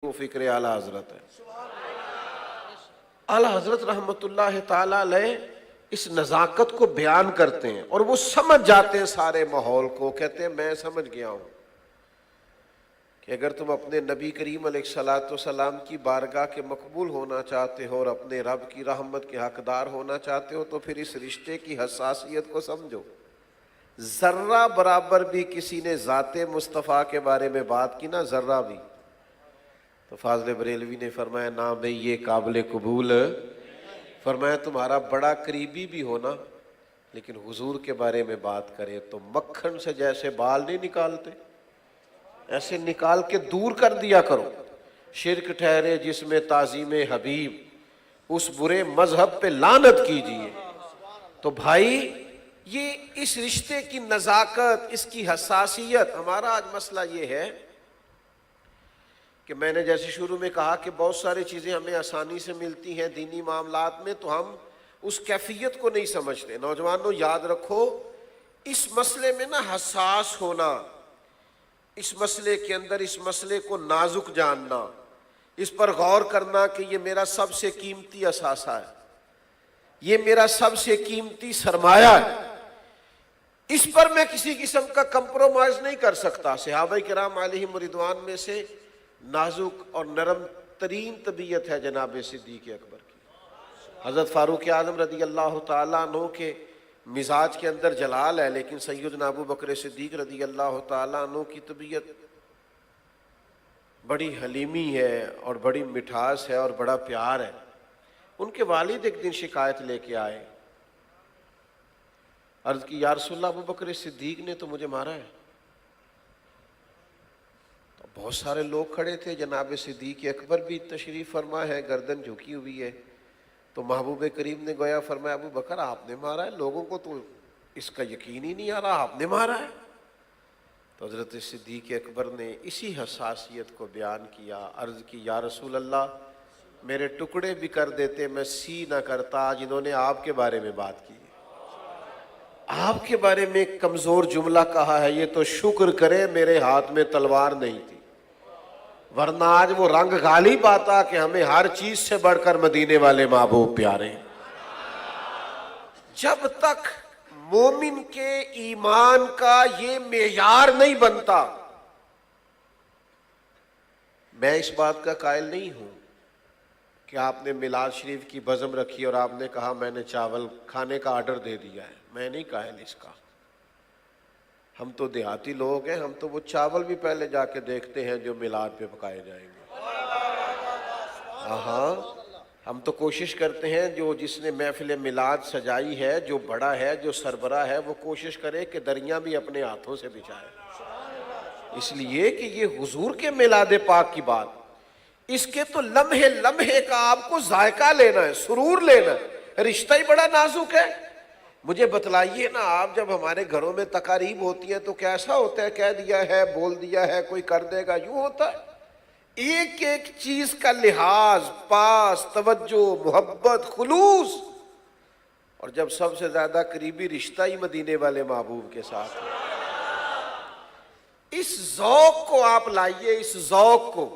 وہ فکر اعلی حضرت ہے۔ اعلی حضرت رحمت اللہ تعالی علیہ اس نزاکت کو بیان کرتے ہیں اور وہ سمجھ جاتے ہیں سارے ماحول کو، کہتے ہیں میں سمجھ گیا ہوں کہ اگر تم اپنے نبی کریم علیہ الصلوۃ والسلام کی بارگاہ کے مقبول ہونا چاہتے ہو اور اپنے رب کی رحمت کے حقدار ہونا چاہتے ہو تو پھر اس رشتے کی حساسیت کو سمجھو۔ ذرہ برابر بھی کسی نے ذات مصطفیٰ کے بارے میں بات کی نا، ذرہ بھی، تو فاضل بریلوی نے فرمایا نہ بھئی یہ قابل قبول، فرمایا تمہارا بڑا قریبی بھی ہونا لیکن حضور کے بارے میں بات کرے تو مکھن سے جیسے بال نہیں نکالتے ایسے نکال کے دور کر دیا کرو۔ شرک ٹھہرے جس میں تعظیم حبیب، اس برے مذہب پہ لعنت کیجیے۔ تو بھائی یہ اس رشتے کی نزاکت، اس کی حساسیت، ہمارا آج مسئلہ یہ ہے کہ میں نے جیسے شروع میں کہا کہ بہت ساری چیزیں ہمیں آسانی سے ملتی ہیں دینی معاملات میں، تو ہم اس کیفیت کو نہیں سمجھتے۔ نوجوانوں یاد رکھو، اس مسئلے میں نا حساس ہونا، اس مسئلے کے اندر اس مسئلے کو نازک جاننا، اس پر غور کرنا کہ یہ میرا سب سے قیمتی اثاثہ ہے، یہ میرا سب سے قیمتی سرمایہ ہے، اس پر میں کسی قسم کا کمپرومائز نہیں کر سکتا۔ صحابہ کرام علیہم رضوان میں سے نازک اور نرم ترین طبیعت ہے جناب صدیق اکبر کی۔ حضرت فاروق اعظم رضی اللہ تعالیٰ عنہ کے مزاج کے اندر جلال ہے، لیکن سیدنا ابو بکر صدیق رضی اللہ تعالیٰ عنہ کی طبیعت بڑی حلیمی ہے اور بڑی مٹھاس ہے اور بڑا پیار ہے۔ ان کے والد ایک دن شکایت لے کے آئے، عرض کی یا رسول اللہ ابو بکر صدیق نے تو مجھے مارا ہے۔ تو بہت سارے لوگ کھڑے تھے، جناب صدیق اکبر بھی تشریف فرما ہے، گردن جھکی ہوئی ہے، تو محبوب کریم نے گویا فرمایا ابو بکر آپ نے مارا ہے، لوگوں کو تو اس کا یقین ہی نہیں آ رہا آپ نے مارا ہے۔ تو حضرت صدیق اکبر نے اسی حساسیت کو بیان کیا، عرض کی یا رسول اللہ میرے ٹکڑے بھی کر دیتے میں سی نہ کرتا جنہوں نے آپ کے بارے میں بات کی۔ آپ کے بارے میں ایک کمزور جملہ کہا ہے، یہ تو شکر کرے میرے ہاتھ میں تلوار نہیں تھی، ورنہ آج وہ رنگ غالب آتا کہ ہمیں ہر چیز سے بڑھ کر مدینے والے محبوب پیارے۔ جب تک مومن کے ایمان کا یہ معیار نہیں بنتا، میں اس بات کا قائل نہیں ہوں کہ آپ نے میلاد شریف کی بزم رکھی اور آپ نے کہا میں نے چاول کھانے کا آرڈر دے دیا ہے، میں نہیں قائل اس کا۔ ہم تو دیہاتی لوگ ہیں، ہم تو وہ چاول بھی پہلے جا کے دیکھتے ہیں جو میلاد پہ پکائے جائیں گے۔ ہاں ہم تو کوشش کرتے ہیں جو جس نے محفل میلاد سجائی ہے، جو بڑا ہے، جو سربراہ ہے، وہ کوشش کرے کہ دریاں بھی اپنے ہاتھوں سے بچھائے، اس لیے کہ یہ حضور کے میلاد پاک کی بات، اس کے تو لمحے لمحے کا آپ کو ذائقہ لینا ہے، سرور لینا ہے، رشتہ ہی بڑا نازک ہے۔ مجھے بتلائیے نا، آپ جب ہمارے گھروں میں تقاریب ہوتی ہے تو کیسا ہوتا ہے؟ کہہ دیا ہے، بول دیا ہے، کوئی کر دے گا، یوں ہوتا ہے؟ ایک ایک چیز کا لحاظ، پاس، توجہ، محبت، خلوص، اور جب سب سے زیادہ قریبی رشتہ ہی مدینے والے محبوب کے ساتھ ہے۔ اس ذوق کو آپ لائیے، اس ذوق کو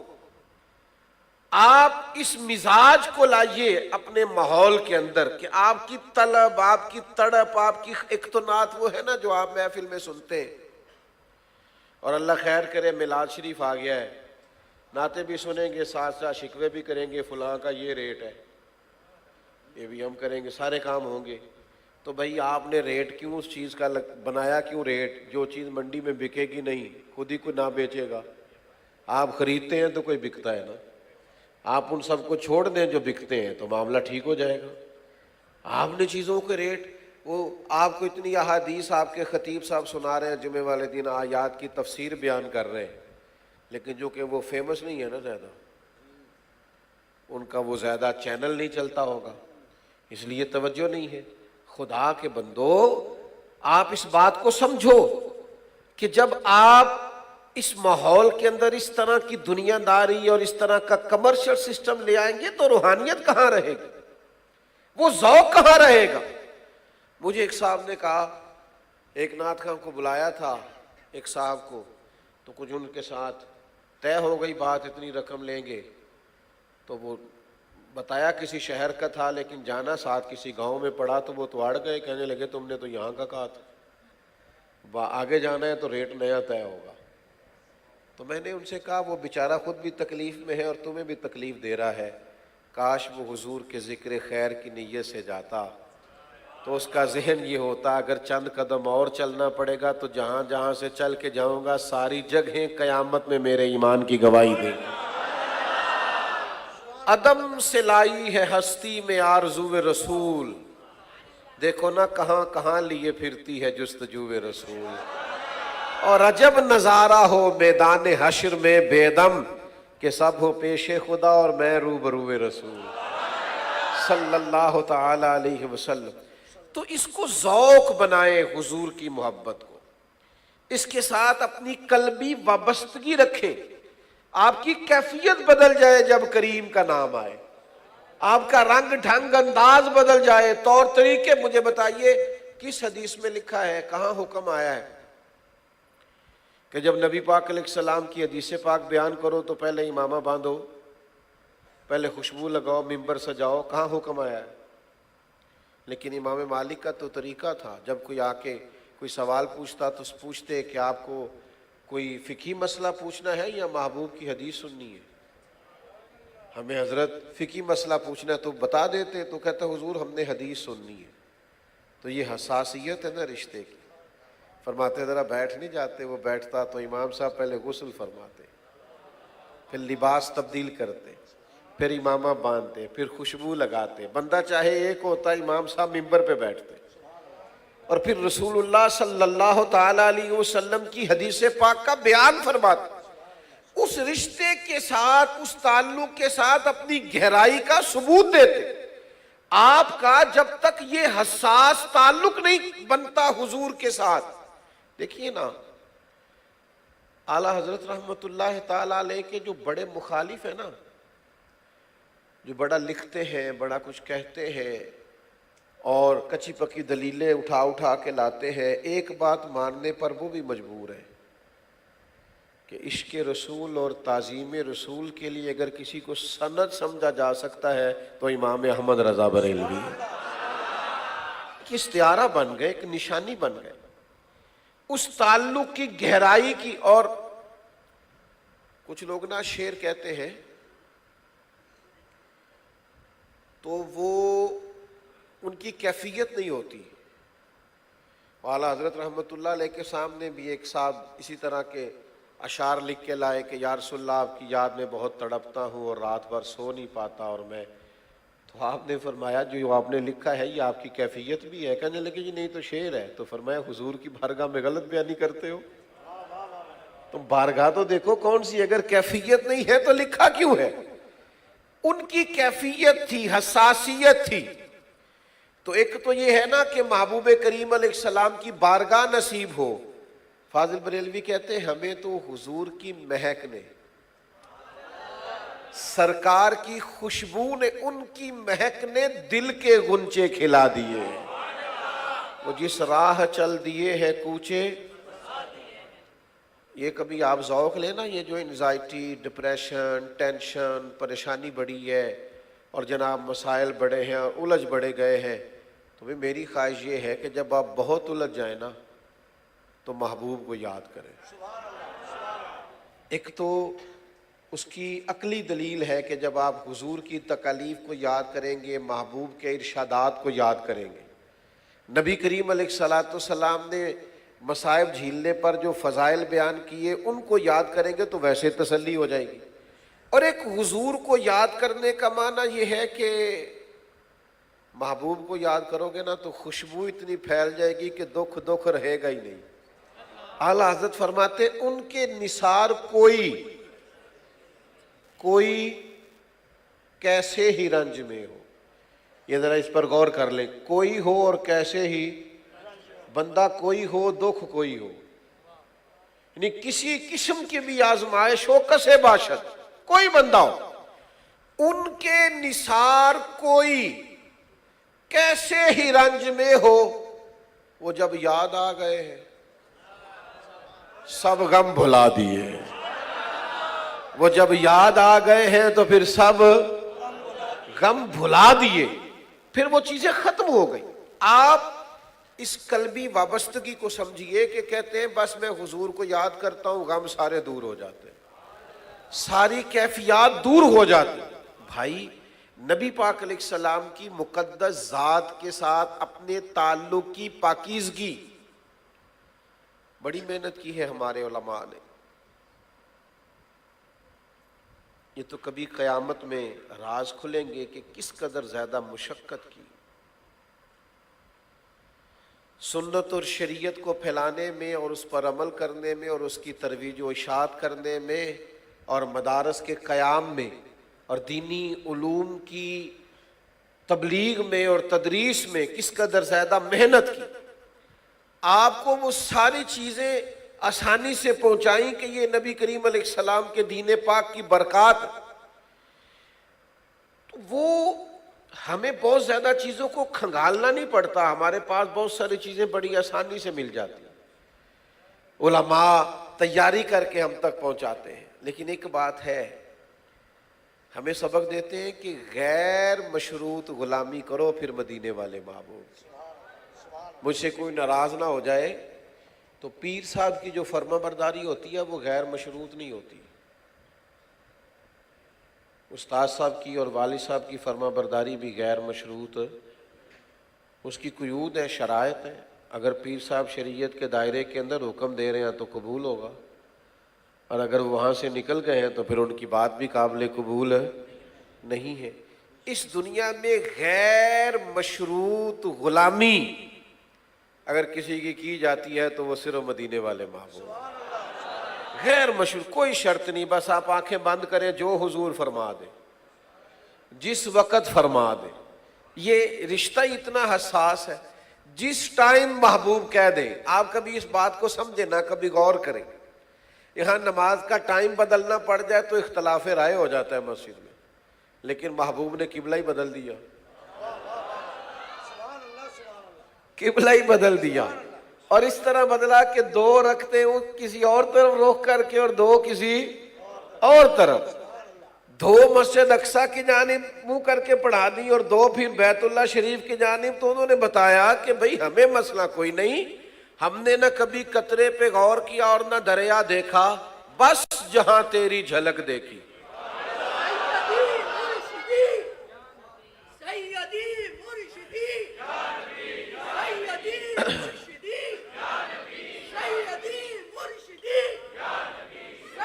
آپ اس مزاج کو لائیے اپنے ماحول کے اندر کہ آپ کی طلب، آپ کی تڑپ، آپ کی اقتناط وہ ہے نا جو آپ محفل میں سنتے ہیں۔ اور اللہ خیر کرے میلاد شریف آ گیا ہے، نعتیں بھی سنیں گے، ساتھ ساتھ شکوے بھی کریں گے، فلاں کا یہ ریٹ ہے، یہ بھی ہم کریں گے، سارے کام ہوں گے۔ تو بھائی آپ نے ریٹ کیوں اس چیز کا بنایا، کیوں ریٹ؟ جو چیز منڈی میں بکے گی نہیں، خود ہی کوئی نہ بیچے گا۔ آپ خریدتے ہیں تو کوئی بکتا ہے نا، آپ ان سب کو چھوڑ دیں جو بکتے ہیں تو معاملہ ٹھیک ہو جائے گا۔ آپ نے چیزوں کے ریٹ، وہ آپ کو اتنی احادیث آپ کے خطیب صاحب سنا رہے ہیں، جمعے والے دن آیات کی تفسیر بیان کر رہے ہیں، لیکن جو کہ وہ فیمس نہیں ہے نا زیادہ، ان کا وہ زیادہ چینل نہیں چلتا ہوگا، اس لیے توجہ نہیں ہے۔ خدا کے بندو آپ اس بات کو سمجھو کہ جب آپ اس ماحول کے اندر اس طرح کی دنیا داری اور اس طرح کا کمرشل سسٹم لے آئیں گے تو روحانیت کہاں رہے گی، وہ ذوق کہاں رہے گا؟ مجھے ایک صاحب نے کہا، ایک نعت خواں کو بلایا تھا ایک صاحب کو، تو کچھ ان کے ساتھ طے ہو گئی بات اتنی رقم لیں گے، تو وہ بتایا کسی شہر کا تھا لیکن جانا ساتھ کسی گاؤں میں پڑا، تو وہ تو اڑ گئے، کہنے لگے تم نے تو یہاں کا کہا تھا، آگے جانا ہے تو ریٹ نیا طے ہوگا۔ تو میں نے ان سے کہا وہ بیچارہ خود بھی تکلیف میں ہے اور تمہیں بھی تکلیف دے رہا ہے، کاش وہ حضور کے ذکر خیر کی نیت سے جاتا تو اس کا ذہن یہ ہوتا اگر چند قدم اور چلنا پڑے گا تو جہاں جہاں سے چل کے جاؤں گا ساری جگہیں قیامت میں میرے ایمان کی گواہی دیں گی۔ عدم سے لائی ہے ہستی میں آرزو رسول، دیکھو نا کہاں کہاں لیے پھرتی ہے جستجو رسول، اور عجب نظارہ ہو میدان حشر میں بے دم کہ سب ہو پیش خدا اور میں روبرو رسول صلی اللہ تعالی علیہ وسلم۔ تو اس کو ذوق بنائے حضور کی محبت کو، اس کے ساتھ اپنی قلبی وابستگی رکھیں، آپ کی کیفیت بدل جائے جب کریم کا نام آئے، آپ کا رنگ ڈھنگ انداز بدل جائے، طور طریقے۔ مجھے بتائیے کس حدیث میں لکھا ہے، کہاں حکم آیا ہے کہ جب نبی پاک علیہ السلام کی حدیث پاک بیان کرو تو پہلے امامہ باندھو، پہلے خوشبو لگاؤ، ممبر سجاؤ، کہاں حکم آیا ہے؟ لیکن امام مالک کا تو طریقہ تھا، جب کوئی آ کے کوئی سوال پوچھتا تو پوچھتے کہ آپ کو کوئی فقہی مسئلہ پوچھنا ہے یا محبوب کی حدیث سننی ہے؟ ہمیں حضرت فقہی مسئلہ پوچھنا ہے تو بتا دیتے، تو کہتا حضور ہم نے حدیث سننی ہے۔ تو یہ حساسیت ہے نا رشتے کی۔ فرماتے ذرا بیٹھ نہیں جاتے؟ وہ بیٹھتا تو امام صاحب پہلے غسل فرماتے، پھر لباس تبدیل کرتے، پھر امامہ باندھتے، پھر خوشبو لگاتے، بندہ چاہے ایک ہوتا امام صاحب ممبر پہ بیٹھتے، اور پھر رسول اللہ صلی اللہ تعالی علیہ وسلم کی حدیث پاک کا بیان فرماتے، اس رشتے کے ساتھ، اس تعلق کے ساتھ اپنی گہرائی کا ثبوت دیتے۔ آپ کا جب تک یہ حساس تعلق نہیں بنتا حضور کے ساتھ، دیکھیے نا اعلیٰ حضرت رحمت اللہ تعالیٰ علیہ کے جو بڑے مخالف ہیں نا، جو بڑا لکھتے ہیں، بڑا کچھ کہتے ہیں اور کچی پکی دلیلیں اٹھا اٹھا کے لاتے ہیں، ایک بات ماننے پر وہ بھی مجبور ہے کہ عشق رسول اور تعظیم رسول کے لیے اگر کسی کو سند سمجھا جا سکتا ہے تو امام احمد رضا بریلوی ہے۔ کہ استعارہ بن گئے، ایک نشانی بن گئے اس تعلق کی گہرائی کی۔ اور کچھ لوگ نا شعر کہتے ہیں تو وہ ان کی کیفیت نہیں ہوتی۔ اعلیٰ حضرت رحمت اللہ علیہ کے سامنے بھی ایک صاحب اسی طرح کے اشعار لکھ کے لائے کہ یا رسول اللہ آپ کی یاد میں بہت تڑپتا ہوں اور رات بھر سو نہیں پاتا، اور میں تو آپ نے فرمایا جو آپ نے لکھا ہے یہ آپ کی کیفیت بھی ہے؟ کہنے لگے جی نہیں تو شعر ہے۔ تو فرمایا حضور کی بارگاہ میں غلط بیانی کرتے ہو؟ تم بارگاہ تو دیکھو کون سی، اگر کیفیت نہیں ہے تو لکھا کیوں ہے؟ ان کی کیفیت تھی، حساسیت تھی۔ تو ایک تو یہ ہے نا کہ محبوب کریم علیہ السلام کی بارگاہ نصیب ہو۔ فاضل بریلوی کہتے ہیں ہمیں تو حضور کی مہک نے، سرکار کی خوشبو نے، ان کی مہک نے دل کے غنچے کھلا دیے، وہ جس راہ چل دیے ہے کوچے۔ یہ کبھی آپ ذوق لینا، یہ جو انزائٹی، ڈپریشن، ٹینشن، پریشانی بڑی ہے اور جناب مسائل بڑے ہیں اور الجھ بڑے گئے ہیں، تو بھی میری خواہش یہ ہے کہ جب آپ بہت الجھ جائیں نا تو محبوب کو یاد کریں۔ ایک تو اس کی عقلی دلیل ہے کہ جب آپ حضور کی تکالیف کو یاد کریں گے، محبوب کے ارشادات کو یاد کریں گے، نبی کریم علیہ الصلوۃ والسلام نے مصائب جھیلنے پر جو فضائل بیان کیے ان کو یاد کریں گے تو ویسے تسلی ہو جائے گی۔ اور ایک حضور کو یاد کرنے کا معنی یہ ہے کہ محبوب کو یاد کرو گے نا تو خوشبو اتنی پھیل جائے گی کہ دکھ دکھ رہے گا ہی نہیں۔ اعلیٰ حضرت فرماتے ان کے نثار کوئی کیسے ہی رنج میں ہو۔ یہ ذرا اس پر غور کر لیں، کوئی ہو اور کیسے ہی، بندہ کوئی ہو دکھ کوئی ہو، یعنی کسی قسم کی بھی آزمائش ہو، کسے باشد کوئی بندہ ہو، ان کے نثار کوئی کیسے ہی رنج میں ہو، وہ جب یاد آ گئے ہیں سب غم بھلا دیے۔ وہ جب یاد آ گئے ہیں تو پھر سب غم بھلا دیے، پھر وہ چیزیں ختم ہو گئی۔ آپ اس قلبی وابستگی کو سمجھیے کہ کہتے ہیں بس میں حضور کو یاد کرتا ہوں، غم سارے دور ہو جاتے ہیں، ساری کیفیات دور ہو جاتی۔ بھائی نبی پاک علیہ السلام کی مقدس ذات کے ساتھ اپنے تعلق کی پاکیزگی بڑی محنت کی ہے ہمارے علماء نے۔ یہ تو کبھی قیامت میں راز کھلیں گے کہ کس قدر زیادہ مشقت کی۔ سنت اور شریعت کو پھیلانے میں اور اس پر عمل کرنے میں اور اس کی ترویج و اشاعت کرنے میں اور مدارس کے قیام میں اور دینی علوم کی تبلیغ میں اور تدریس میں کس قدر زیادہ محنت کی۔ آپ کو وہ ساری چیزیں آسانی سے پہنچائیں کہ یہ نبی کریم علیہ السلام کے دین پاک کی برکات، تو وہ ہمیں بہت زیادہ چیزوں کو کھنگالنا نہیں پڑتا، ہمارے پاس بہت ساری چیزیں بڑی آسانی سے مل جاتی ہیں، علماء تیاری کر کے ہم تک پہنچاتے ہیں۔ لیکن ایک بات ہے، ہمیں سبق دیتے ہیں کہ غیر مشروط غلامی کرو پھر مدینے والے محبوب۔ مجھ سے کوئی ناراض نہ ہو جائے تو پیر صاحب کی جو فرما برداری ہوتی ہے وہ غیر مشروط نہیں ہوتی، استاد صاحب کی اور والد صاحب کی فرما برداری بھی غیر مشروط، اس کی قیود ہے، شرائط ہے۔ اگر پیر صاحب شریعت کے دائرے کے اندر حکم دے رہے ہیں تو قبول ہوگا، اور اگر وہاں سے نکل گئے ہیں تو پھر ان کی بات بھی قابل قبول نہیں ہے۔ اس دنیا میں غیر مشروط غلامی اگر کسی کی جاتی ہے تو وہ صرف مدینے والے محبوب، غیر مشروط، کوئی شرط نہیں، بس آپ آنکھیں بند کریں، جو حضور فرما دے، جس وقت فرما دے۔ یہ رشتہ اتنا حساس ہے، جس ٹائم محبوب کہہ دیں۔ آپ کبھی اس بات کو سمجھیں نہ، کبھی غور کریں۔ یہاں نماز کا ٹائم بدلنا پڑ جائے تو اختلاف رائے ہو جاتا ہے مسجد میں، لیکن محبوب نے قبلہ ہی بدل دیا، قبلہ ہی بدل دیا، اور اس طرح بدلا کہ 2 رکھتے وہ کسی اور طرف رخ کر کے اور 2 کسی اور طرف، 2 مسجد اقصی کی جانب منہ کر کے پڑھا دی اور 2 پھر بیت اللہ شریف کی جانب۔ تو انہوں نے بتایا کہ بھئی ہمیں مسئلہ کوئی نہیں، ہم نے نہ کبھی قطرے پہ غور کیا اور نہ دریا دیکھا، بس جہاں تیری جھلک دیکھی۔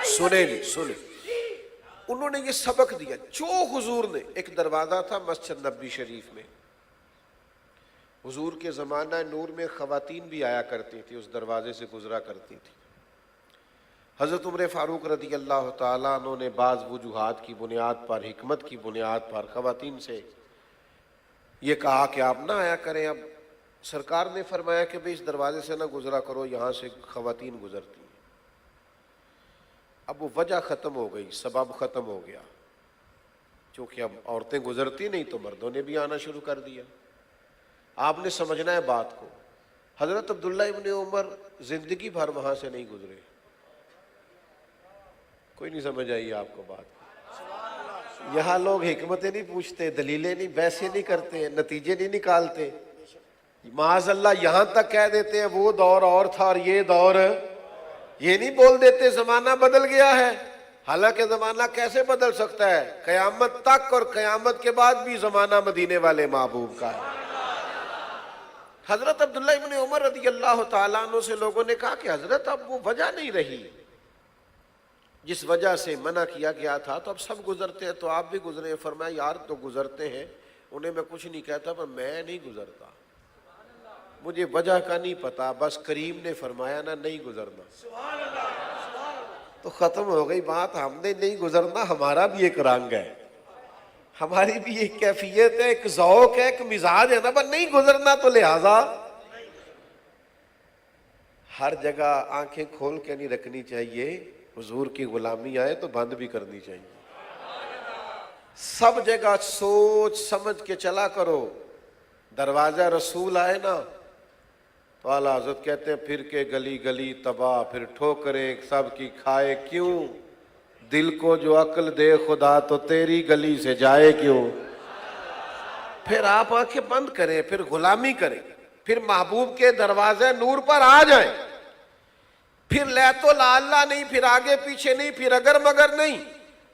سنیں انہوں نے یہ سبق دیا جو حضور نے۔ ایک دروازہ تھا مسجد نبوی شریف میں، حضور کے زمانہ نور میں خواتین بھی آیا کرتی تھی، اس دروازے سے گزرا کرتی تھی۔ حضرت عمر فاروق رضی اللہ تعالیٰ عنہ نے بعض وجوہات کی بنیاد پر، حکمت کی بنیاد پر خواتین سے یہ کہا کہ آپ نہ آیا کریں۔ اب سرکار نے فرمایا کہ بھئی اس دروازے سے نہ گزرا کرو، یہاں سے خواتین گزرتی ہیں۔ اب وہ وجہ ختم ہو گئی، سبب ختم ہو گیا، چونکہ اب عورتیں گزرتی نہیں تو مردوں نے بھی آنا شروع کر دیا۔ آپ نے سمجھنا ہے بات کو۔ حضرت عبداللہ ابن عمر زندگی بھر وہاں سے نہیں گزرے۔ کوئی نہیں سمجھ آئی آپ کو بات؟ یہاں لوگ حکمتیں نہیں پوچھتے، دلیلیں نہیں، بحثیں نہیں کرتے، نتیجے نہیں نکالتے، معاذ اللہ یہاں تک کہہ دیتے ہیں وہ دور اور تھا اور یہ دور، یہ نہیں بول دیتے زمانہ بدل گیا ہے۔ حالانکہ زمانہ کیسے بدل سکتا ہے؟ قیامت تک اور قیامت کے بعد بھی زمانہ مدینے والے محبوب کا ہے۔ حضرت عبداللہ ابن عمر رضی اللہ تعالیٰ عنہ سے لوگوں نے کہا کہ حضرت اب وہ وجہ نہیں رہی جس وجہ سے منع کیا گیا تھا، تو اب سب گزرتے ہیں تو آپ بھی گزرے۔ فرمایا یار تو گزرتے ہیں، انہیں میں کچھ نہیں کہتا، پر میں نہیں گزرتا، مجھے وجہ کا نہیں پتا، بس کریم نے فرمایا نا نہیں گزرنا، تو ختم ہو گئی بات۔ ہم نے نہیں گزرنا، ہمارا بھی ایک رنگ ہے، ہماری بھی ایک کیفیت ہے، ایک ذوق ہے، ایک مزاج ہے نا، پر نہیں گزرنا تو لہذا ہر جگہ آنکھیں کھول کے نہیں رکھنی چاہیے، حضور کی غلامی آئے تو بند بھی کرنی چاہیے۔ سب جگہ سوچ سمجھ کے چلا کرو۔ دروازہ رسول آئے نا تو اعلیٰ حضرت کہتے ہیں پھر کے گلی گلی تباہ، پھر ٹھوکریں سب کی کھائے کیوں، دل کو جو عقل دے خدا تو تیری گلی سے جائے کیوں. پھر آپ آنکھیں بند کریں، پھر غلامی کریں، پھر محبوب کے دروازے نور پر آ جائیں، پھر لیت و لالا نہیں، پھر آگے پیچھے نہیں، پھر اگر مگر نہیں.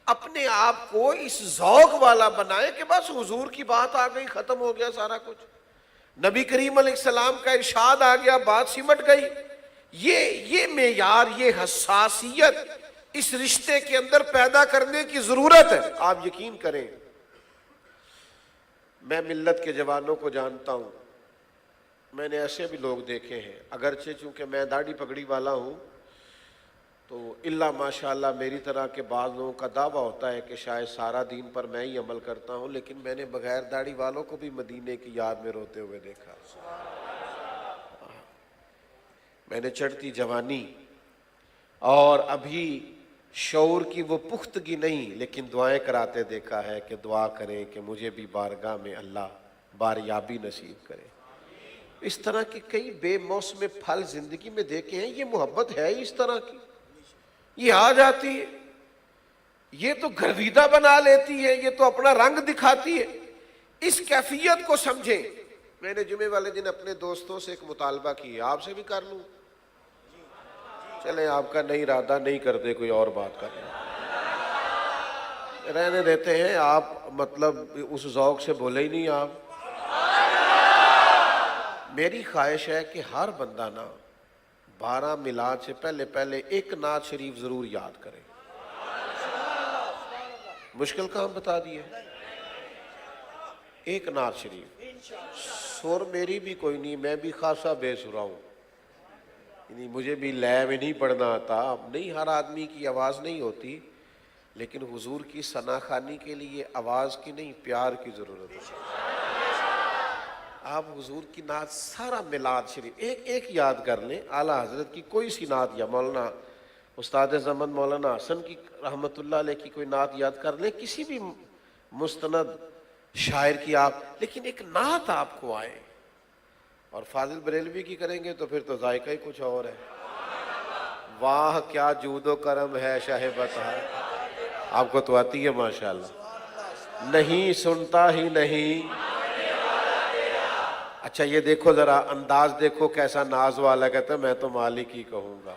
اپنے آپ کو اس ذوق والا بنائیں کہ بس حضور کی بات آ گئی، ختم ہو گیا سارا کچھ. نبی کریم علیہ السلام کا ارشاد آ گیا، بات سمٹ گئی. یہ معیار، یہ حساسیت اس رشتے کے اندر پیدا کرنے کی ضرورت ہے. آپ یقین کریں، میں ملت کے جوانوں کو جانتا ہوں، میں نے ایسے بھی لوگ دیکھے ہیں، اگرچہ چونکہ میں داڑھی پگڑی والا ہوں تو اللہ ماشاءاللہ میری طرح کے بعض لوگوں کا دعویٰ ہوتا ہے کہ شاید سارا دین پر میں ہی عمل کرتا ہوں، لیکن میں نے بغیر داڑھی والوں کو بھی مدینے کی یاد میں روتے ہوئے دیکھا. میں نے چڑھتی جوانی اور ابھی شعور کی وہ پختگی نہیں، لیکن دعائیں کراتے دیکھا ہے کہ دعا کریں کہ مجھے بھی بارگاہ میں اللہ باریابی نصیب کرے. اس طرح کے کئی بے موسم پھل زندگی میں دیکھے ہیں. یہ محبت ہے اس طرح کی، یہ آ جاتی ہے، یہ تو گرویدہ بنا لیتی ہے، یہ تو اپنا رنگ دکھاتی ہے. اس کیفیت کو سمجھیں. میں نے جمعے والے دن اپنے دوستوں سے ایک مطالبہ کیا، آپ سے بھی کر لوں؟ چلیں آپ کا نہیں ارادہ نہیں کرتے، کوئی اور بات کر لیں، رہنے دیتے ہیں. آپ مطلب اس ذوق سے بولے ہی نہیں. آپ، میری خواہش ہے کہ ہر بندہ نا 12 میلاد سے پہلے ایک نعت شریف ضرور یاد کرے. مشکل کام بتا دیے، ایک نعت شریف. سر میری بھی کوئی نہیں، میں بھی خاصا بے سرا ہوں، یعنی مجھے بھی لے میں نہیں پڑھنا آتا. نہیں، ہر آدمی کی آواز نہیں ہوتی، لیکن حضور کی ثنا خوانی کے لیے آواز کی نہیں، پیار کی ضرورت ہے. آپ حضور کی نعت سارا میلاد شریف ایک یاد کر لیں. اعلیٰ حضرت کی کوئی سی نعت، یا مولانا استاد زمن مولانا حسن کی رحمت اللہ علیہ کی کوئی نعت یاد کر لیں، کسی بھی مستند شاعر کی آپ، لیکن ایک نعت آپ کو آئے. اور فاضل بریلوی کی کریں گے تو پھر تو ذائقہ ہی کچھ اور ہے. واہ کیا جود و کرم ہے شاہ بطحہ. آپ کو تو آتی ہے ماشاءاللہ. نہیں سنتا ہی نہیں. اچھا یہ دیکھو ذرا انداز دیکھو کیسا ناز والا. کہتے ہیں میں تو مالک ہی کہوں گا،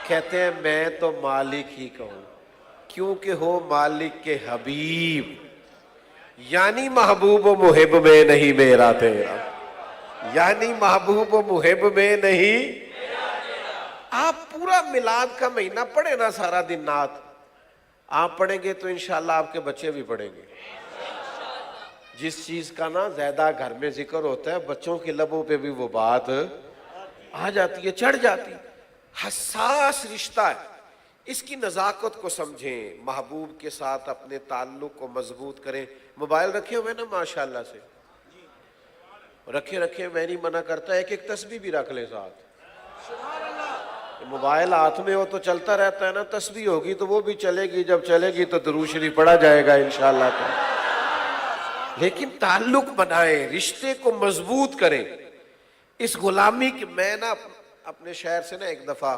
کہتے ہیں میں تو مالک ہی کہوں، کیونکہ ہو مالک کے حبیب، یعنی محبوب و محب میں نہیں میرا تیرا، یعنی محبوب و محب میں نہیں. آپ پورا میلاد کا مہینہ پڑھیں نا، سارا دن نعت آپ پڑھیں گے تو انشاءاللہ آپ کے بچے بھی پڑھیں گے. جس چیز کا نا زیادہ گھر میں ذکر ہوتا ہے، بچوں کے لبوں پہ بھی وہ بات آ جاتی ہے، چڑھ جاتی. حساس رشتہ ہے، اس کی نزاکت کو سمجھیں، محبوب کے ساتھ اپنے تعلق کو مضبوط کریں. موبائل رکھے ہوئے نا ماشاءاللہ سے، رکھے میں نہیں منع کرتا، ایک تسبیح بھی رکھ لیں ساتھ. موبائل ہاتھ میں ہو تو چلتا رہتا ہے نا، تسبیح ہوگی تو وہ بھی چلے گی، جب چلے گی تو درود شریف پڑھا جائے گا انشاءاللہ تعالی. لیکن تعلق بنائیں، رشتے کو مضبوط کریں. اس غلامی کی، میں نا اپنے شہر سے نا ایک دفعہ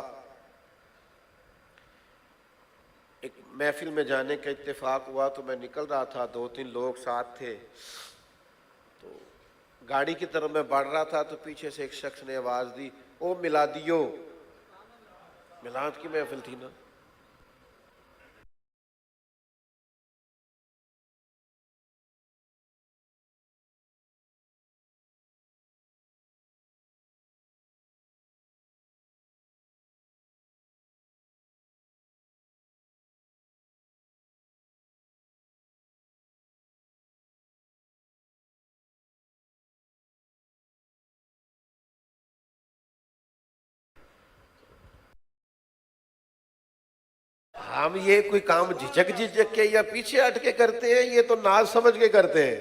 ایک محفل میں جانے کا اتفاق ہوا تو میں نکل رہا تھا، 2-3 لوگ ساتھ تھے، تو گاڑی کی طرف میں بڑھ رہا تھا تو پیچھے سے ایک شخص نے آواز دی، او میلادیو. میلاد کی محفل تھی نا. ہم یہ کوئی کام جھجک کے یا پیچھے ہٹ کے کرتے ہیں، یہ تو ناز سمجھ کے کرتے ہیں.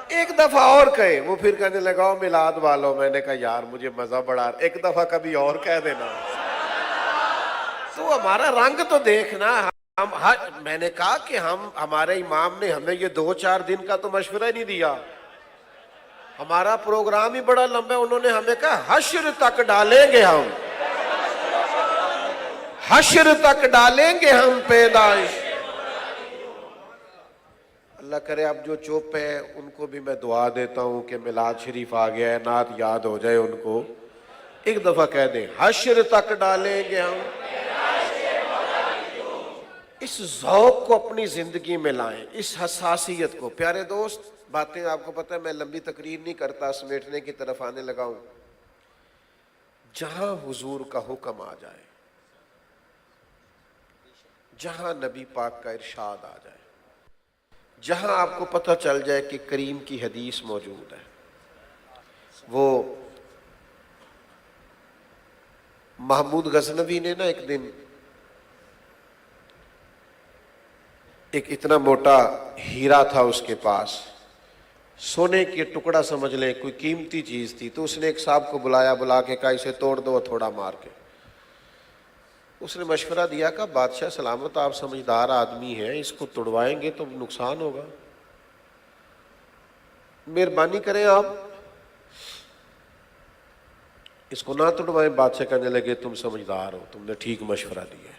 ایک دفعہ اور کہے، وہ پھر کہنے لگا میلاد والوں. میں نے کہا یار مجھے مزہ بڑا، ایک دفعہ کبھی اور کہہ دینا. تو ہمارا رنگ تو دیکھنا. میں نے کہا کہ ہمارے امام نے ہمیں یہ 2-4 دن کا تو مشورہ ہی نہیں دیا. ہمارا پروگرام ہی بڑا لمبا ہے. انہوں نے ہمیں کہا حشر تک ڈالیں گے ہم، حشر تک ڈالیں گے ہم پیدائش. اللہ کرے اب جو چپ ہیں ان کو بھی میں دعا دیتا ہوں کہ میلاد شریف آ گیا ہے، نعت یاد ہو جائے ان کو. ایک دفعہ کہہ دیں حشر تک ڈالیں گے ہم. اس ذوق کو اپنی زندگی میں لائیں، اس حساسیت کو. پیارے دوست، باتیں آپ کو پتہ ہے میں لمبی تقریر نہیں کرتا، سمیٹنے کی طرف آنے لگا ہوں. جہاں حضور کا حکم آ جائے، جہاں نبی پاک کا ارشاد آ جائے، جہاں آپ کو پتہ چل جائے کہ کریم کی حدیث موجود ہے. وہ محمود غزنوی نے نا ایک دن ایک اتنا موٹا ہیرا تھا اس کے پاس، سونے کے ٹکڑا سمجھ لیں، کوئی قیمتی چیز تھی. تو اس نے ایک صاحب کو بلا کے کہا اسے توڑ دو تھوڑا مار کے. اس نے مشورہ دیا کہ بادشاہ سلامت، آپ سمجھدار آدمی ہیں، اس کو توڑوائیں گے تو نقصان ہوگا، مہربانی کریں آپ اس کو نہ توڑوائیں. بادشاہ کہنے لگے تم سمجھدار ہو، تم نے ٹھیک مشورہ دیا ہے.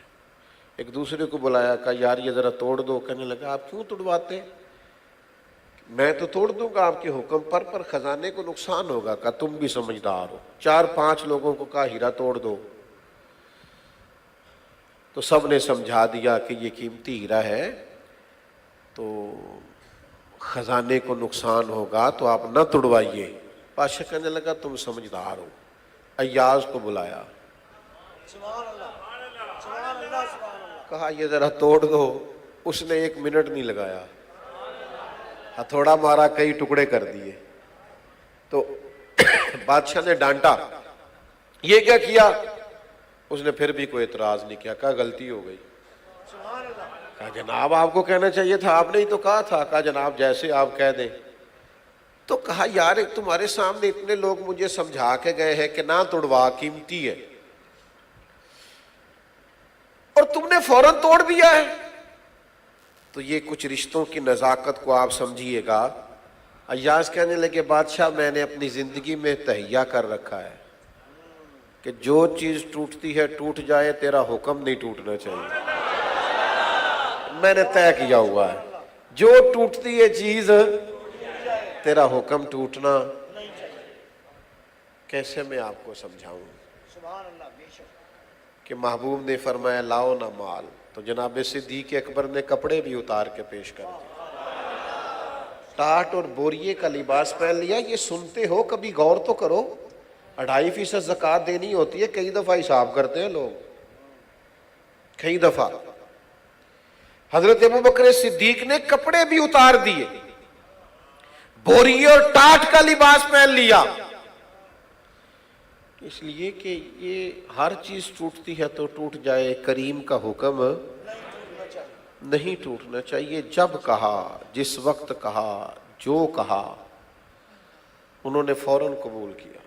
ایک دوسرے کو بلایا، کہا یار یہ ذرا توڑ دو. کہنے لگا آپ کیوں توڑواتے؟ میں تو توڑ دوں گا آپ کے حکم پر خزانے کو نقصان ہوگا. کہا تم بھی سمجھدار ہو. 4-5 لوگوں کو کہا ہیرا توڑ دو، تو سب نے سمجھا دیا کہ یہ قیمتی ہیرا ہے تو خزانے کو نقصان ہوگا، تو آپ نہ توڑوائیے. بادشاہ کہنے لگا تم سمجھدار ہو. ایاز کو بلایا، کہا یہ ذرا توڑ دو. اس نے 1 منٹ نہیں لگایا، ہتھوڑا مارا، کئی ٹکڑے کر دیے. تو بادشاہ نے ڈانٹا یہ کیا کیا؟ اس نے پھر بھی کوئی اعتراض نہیں کیا. کہا غلطی ہو گئی. کہا جناب آپ کو کہنا چاہیے تھا، آپ نے ہی تو کہا تھا. کہا جناب جیسے آپ کہہ دیں. تو کہا یار تمہارے سامنے اتنے لوگ مجھے سمجھا کے گئے ہیں کہ نہ توڑوا، قیمتی ہے، اور تم نے فوراً توڑ دیا ہے. تو یہ کچھ رشتوں کی نزاکت کو آپ سمجھیے گا. ایاز کہنے لگے بادشاہ میں نے اپنی زندگی میں تہیہ کر رکھا ہے کہ جو چیز ٹوٹتی ہے ٹوٹ جائے، تیرا حکم نہیں ٹوٹنا چاہیے. میں نے طے کیا ہوا ہے جو ٹوٹتی ہے چیز، تیرا حکم ٹوٹنا. کیسے میں آپ کو سمجھاؤں کہ محبوب نے فرمایا لاؤ نہ مال، تو جناب صدیق اکبر نے کپڑے بھی اتار کے پیش کر دیے، ٹاٹ اور بوریے کا لباس پہن لیا. یہ سنتے ہو کبھی غور تو کرو، 2.5% زکوٰۃ دینی ہوتی ہے، کئی دفعہ حساب کرتے ہیں لوگ، کئی دفعہ. حضرت ابوبکر صدیق نے کپڑے بھی اتار دیے، بوریے اور ٹاٹ کا لباس پہن لیا، اس لیے کہ یہ ہر چیز ٹوٹتی ہے تو ٹوٹ جائے، کریم کا حکم نہیں ٹوٹنا چاہیے. جب کہا، جس وقت کہا، جو کہا، انہوں نے فوراً قبول کیا.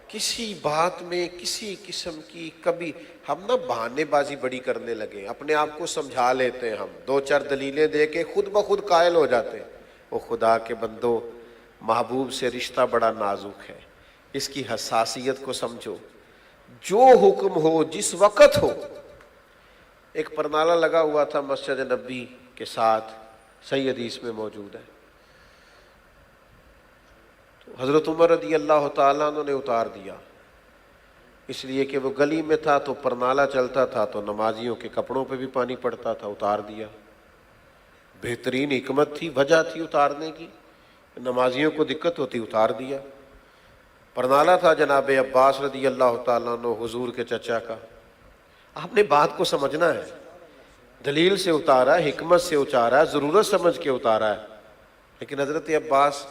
کسی بات میں کسی قسم کی کبھی ہم نہ بہانے بازی بڑی کرنے لگے، اپنے آپ کو سمجھا لیتے ہیں، ہم 2-4 دلیلیں دے کے خود بخود قائل ہو جاتے ہیں. وہ خدا کے بندو، محبوب سے رشتہ بڑا نازک ہے، اس کی حساسیت کو سمجھو. جو حکم ہو، جس وقت ہو. ایک پرنالہ لگا ہوا تھا مسجد نبی کے ساتھ، صحیح حدیث میں موجود ہے. تو حضرت عمر رضی اللہ تعالیٰ عنہ نے اتار دیا، اس لیے کہ وہ گلی میں تھا تو پرنالہ چلتا تھا تو نمازیوں کے کپڑوں پہ بھی پانی پڑتا تھا، اتار دیا. بہترین حکمت تھی، وجہ تھی اتارنے کی، نمازیوں کو دقت ہوتی، اتار دیا. پرنالہ تھا جناب عباس رضی اللہ تعالیٰ عنہ، حضور کے چچا کا. آپ نے بات کو سمجھنا ہے، دلیل سے اتارا ہے، حکمت سے اتارا ہے، ضرورت سمجھ کے اتارا ہے. لیکن حضرت عباس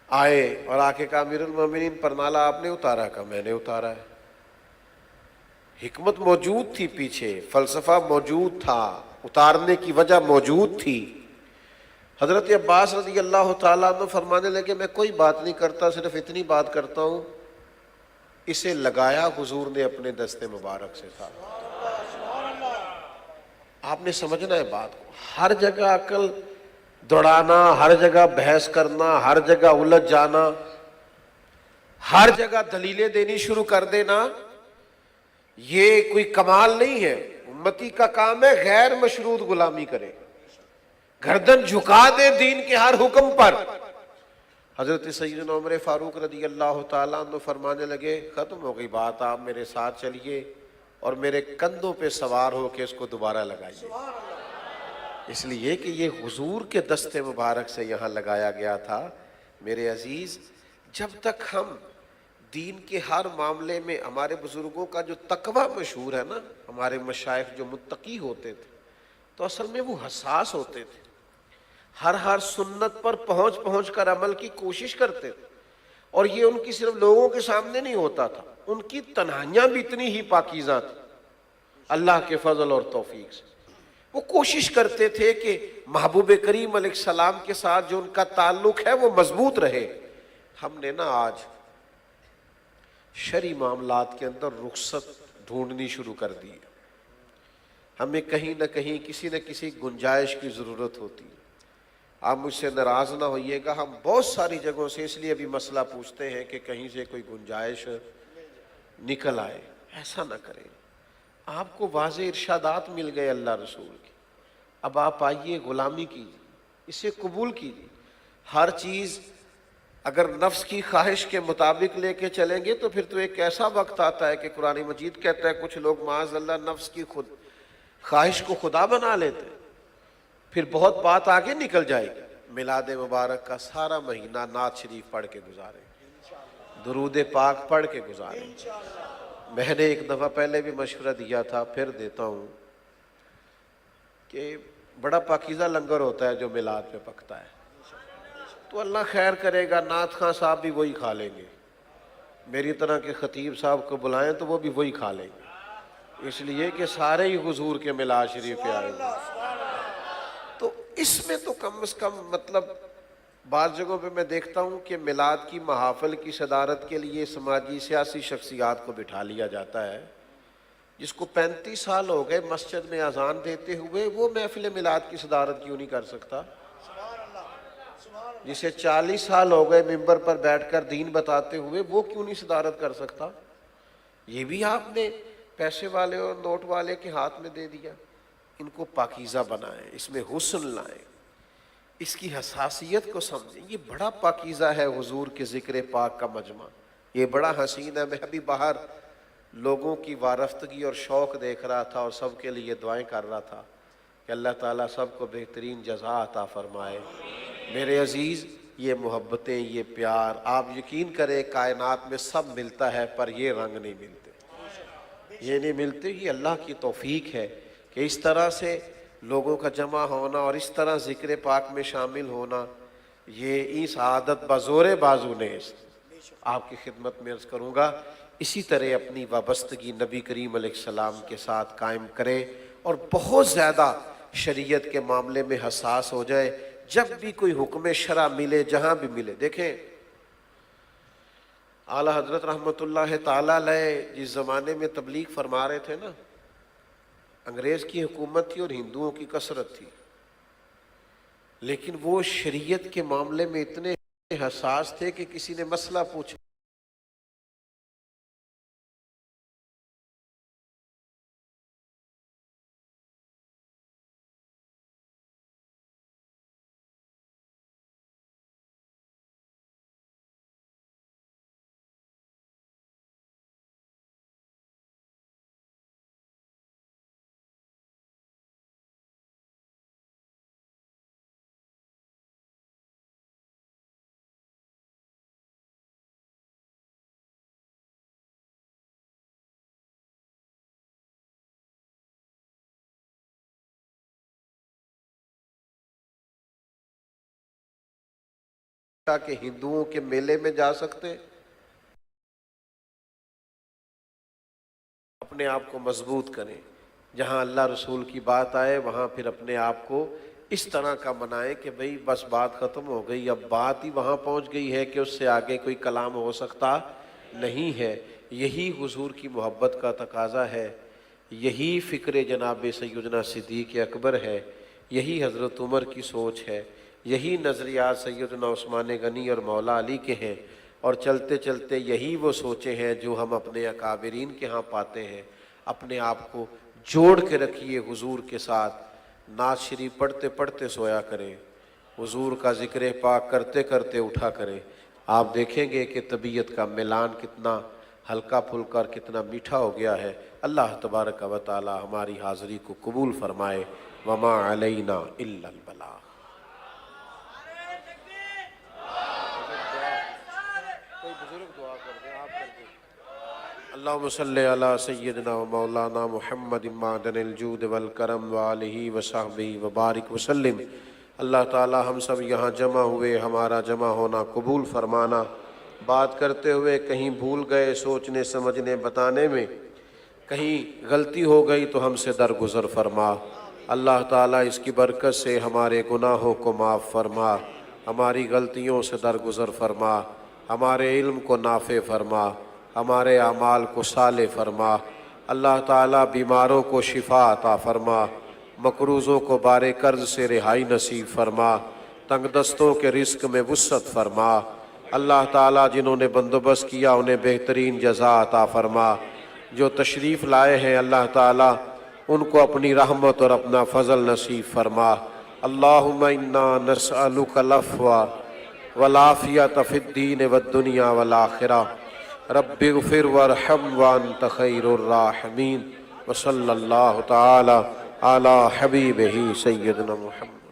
آئے اور آ کے کہا امیر المومنین پرنالہ آپ نے اتارا؟ کہا میں نے اتارا ہے. حکمت موجود تھی پیچھے، فلسفہ موجود تھا، اتارنے کی وجہ موجود تھی. حضرت عباس رضی اللہ تعالیٰ عنہ فرمانے لگے میں کوئی بات نہیں کرتا، صرف اتنی بات کرتا ہوں، اسے لگایا حضور نے اپنے دستے مبارک سے تھا. آپ نے سمجھنا ہے بات کو. ہر جگہ عقل دوڑانا، ہر جگہ بحث کرنا، ہر جگہ الجھ جانا، ہر جگہ دلیلیں دینی شروع کر دینا، یہ کوئی کمال نہیں ہے. امتی کا کام ہے غیر مشروط غلامی کرے, گردن جھکا دے دین کے ہر حکم پر. حضرت سیدنا عمر فاروق رضی اللہ تعالیٰ عنہ فرمانے لگے ختم ہو گئی بات, آپ میرے ساتھ چلیے اور میرے کندھوں پہ سوار ہو کے اس کو دوبارہ لگائیے. اس لیے کہ یہ حضور کے دست مبارک سے یہاں لگایا گیا تھا. میرے عزیز, جب تک ہم دین کے ہر معاملے میں, ہمارے بزرگوں کا جو تقوی مشہور ہے نا, ہمارے مشائخ جو متقی ہوتے تھے تو اصل میں وہ حساس ہوتے تھے, ہر سنت پر پہنچ کر عمل کی کوشش کرتے تھے. اور یہ ان کی صرف لوگوں کے سامنے نہیں ہوتا تھا, ان کی تنہائیاں بھی اتنی ہی پاکیزہ تھی اللہ کے فضل اور توفیق سے. وہ کوشش کرتے تھے کہ محبوب کریم علیہ السلام کے ساتھ جو ان کا تعلق ہے وہ مضبوط رہے. ہم نے نا آج شرعی معاملات کے اندر رخصت ڈھونڈنی شروع کر دی. ہمیں کہیں نہ کہیں کسی نہ کسی گنجائش کی ضرورت ہوتی ہے. آپ مجھ سے ناراض نہ ہوئیے گا, ہم بہت ساری جگہوں سے اس لیے بھی مسئلہ پوچھتے ہیں کہ کہیں سے کوئی گنجائش نکل آئے. ایسا نہ کریں. آپ کو واضح ارشادات مل گئے اللہ رسول کی, اب آپ آئیے غلامی کیجیے, اسے قبول کیجیے. ہر چیز اگر نفس کی خواہش کے مطابق لے کے چلیں گے تو پھر تو ایک ایسا وقت آتا ہے کہ قرآن مجید کہتا ہے کچھ لوگ معاذ اللہ نفس کی خواہش کو خدا بنا لیتے ہیں. پھر بہت بات آگے نکل جائے گی. میلاد مبارک کا سارا مہینہ نعت شریف پڑھ کے گزاریں, درود پاک پڑھ کے گزاریں. میں نے ایک دفعہ پہلے بھی مشورہ دیا تھا, پھر دیتا ہوں کہ بڑا پاکیزہ لنگر ہوتا ہے جو میلاد پہ پکتا ہے, تو اللہ خیر کرے گا نعت خواں صاحب بھی وہی کھا لیں گے, میری طرح کے خطیب صاحب کو بلائیں تو وہ بھی وہی کھا لیں گے, اس لیے کہ سارے ہی حضور کے میلاد شریف پہ آئیں گے. تو اس میں تو کم از کم مطلب بعض جگہوں پہ میں دیکھتا ہوں کہ میلاد کی محافل کی صدارت کے لیے سماجی سیاسی شخصیات کو بٹھا لیا جاتا ہے. جس کو 35 سال ہو گئے مسجد میں اذان دیتے ہوئے, وہ محفل میلاد کی صدارت کیوں نہیں کر سکتا؟ جسے 40 سال ہو گئے ممبر پر بیٹھ کر دین بتاتے ہوئے, وہ کیوں نہیں صدارت کر سکتا؟ یہ بھی آپ نے پیسے والے اور نوٹ والے کے ہاتھ میں دے دیا. ان کو پاکیزہ بنائیں, اس میں حسن لائیں, اس کی حساسیت کو سمجھیں. یہ بڑا پاکیزہ ہے حضور کے ذکر پاک کا مجمع, یہ بڑا حسین ہے. میں ابھی باہر لوگوں کی وارفتگی اور شوق دیکھ رہا تھا اور سب کے لیے دعائیں کر رہا تھا کہ اللہ تعالیٰ سب کو بہترین جزا عطا فرمائے. میرے عزیز, یہ محبتیں, یہ پیار, آپ یقین کریں کائنات میں سب ملتا ہے پر یہ رنگ نہیں ملتے, یہ نہیں ملتے. یہ اللہ کی توفیق ہے کہ اس طرح سے لوگوں کا جمع ہونا اور اس طرح ذکر پاک میں شامل ہونا, یہ اس عادت بزور بازو نیست. آپ کی خدمت میں عرض کروں گا اسی طرح اپنی وابستگی نبی کریم علیہ السلام کے ساتھ قائم کرے اور بہت زیادہ شریعت کے معاملے میں حساس ہو جائے. جب بھی کوئی حکم شرع ملے, جہاں بھی ملے, دیکھیں اعلیٰ حضرت رحمۃ اللہ تعالیٰ علیہ جس زمانے میں تبلیغ فرما رہے تھے نا, انگریز کی حکومت تھی اور ہندوؤں کی کثرت تھی, لیکن وہ شریعت کے معاملے میں اتنے حساس تھے کہ کسی نے مسئلہ پوچھا کہ ہندوؤں کے میلے میں جا سکتے, اپنے آپ کو مضبوط کریں. جہاں اللہ رسول کی بات آئے وہاں پھر اپنے آپ کو اس طرح کا منائیں کہ بھئی بس بات ختم ہو گئی, اب بات ہی وہاں پہنچ گئی ہے کہ اس سے آگے کوئی کلام ہو سکتا نہیں ہے. یہی حضور کی محبت کا تقاضا ہے, یہی فکر جناب سیدنا صدیق اکبر ہے, یہی حضرت عمر کی سوچ ہے, یہی نظریات سیدنا عثمان غنی اور مولا علی کے ہیں, اور چلتے چلتے یہی وہ سوچیں ہیں جو ہم اپنے اکابرین کے ہاں پاتے ہیں. اپنے آپ کو جوڑ کے رکھیے حضور کے ساتھ، نعت شریف پڑھتے پڑھتے سویا کریں، حضور کا ذکر پاک کرتے کرتے اٹھا کریں، آپ دیکھیں گے کہ طبیعت کا میلان کتنا ہلکا پھلکا اور کتنا میٹھا ہو گیا ہے۔ اللہ تبارک و تعالی ہماری حاضری کو قبول فرمائے۔ وما علینا الا البلاغ۔ اللہم صلی علی سیدنا و مولانا محمد معدن الجود والکرم وآلہ وصحبہ وبارک وسلم۔ اللہ تعالی ہم سب یہاں جمع ہوئے، ہمارا جمع ہونا قبول فرمانا۔ بات کرتے ہوئے کہیں بھول گئے، سوچنے سمجھنے بتانے میں کہیں غلطی ہو گئی تو ہم سے درگزر فرما۔ اللہ تعالیٰ اس کی برکت سے ہمارے گناہوں کو معاف فرما، ہماری غلطیوں سے درگزر فرما، ہمارے علم کو نافع فرما، ہمارے اعمال کو صالح فرما۔ اللہ تعالیٰ بیماروں کو شفا عطا فرما، مقروضوں کو بار قرض سے رہائی نصیب فرما، تنگ دستوں کے رزق میں وسعت فرما۔ اللہ تعالیٰ جنہوں نے بندوبست کیا انہیں بہترین جزا عطا فرما، جو تشریف لائے ہیں اللہ تعالیٰ ان کو اپنی رحمت اور اپنا فضل نصیب فرما۔ اللہم انا نسألک العفو والعافیۃ فی الدین والدنیا والآخرہ۔ رب اغفر وارحم وانت خیر الراحمین۔ وصلی اللہ تعالی علی حبیبہ سیدنا محمد۔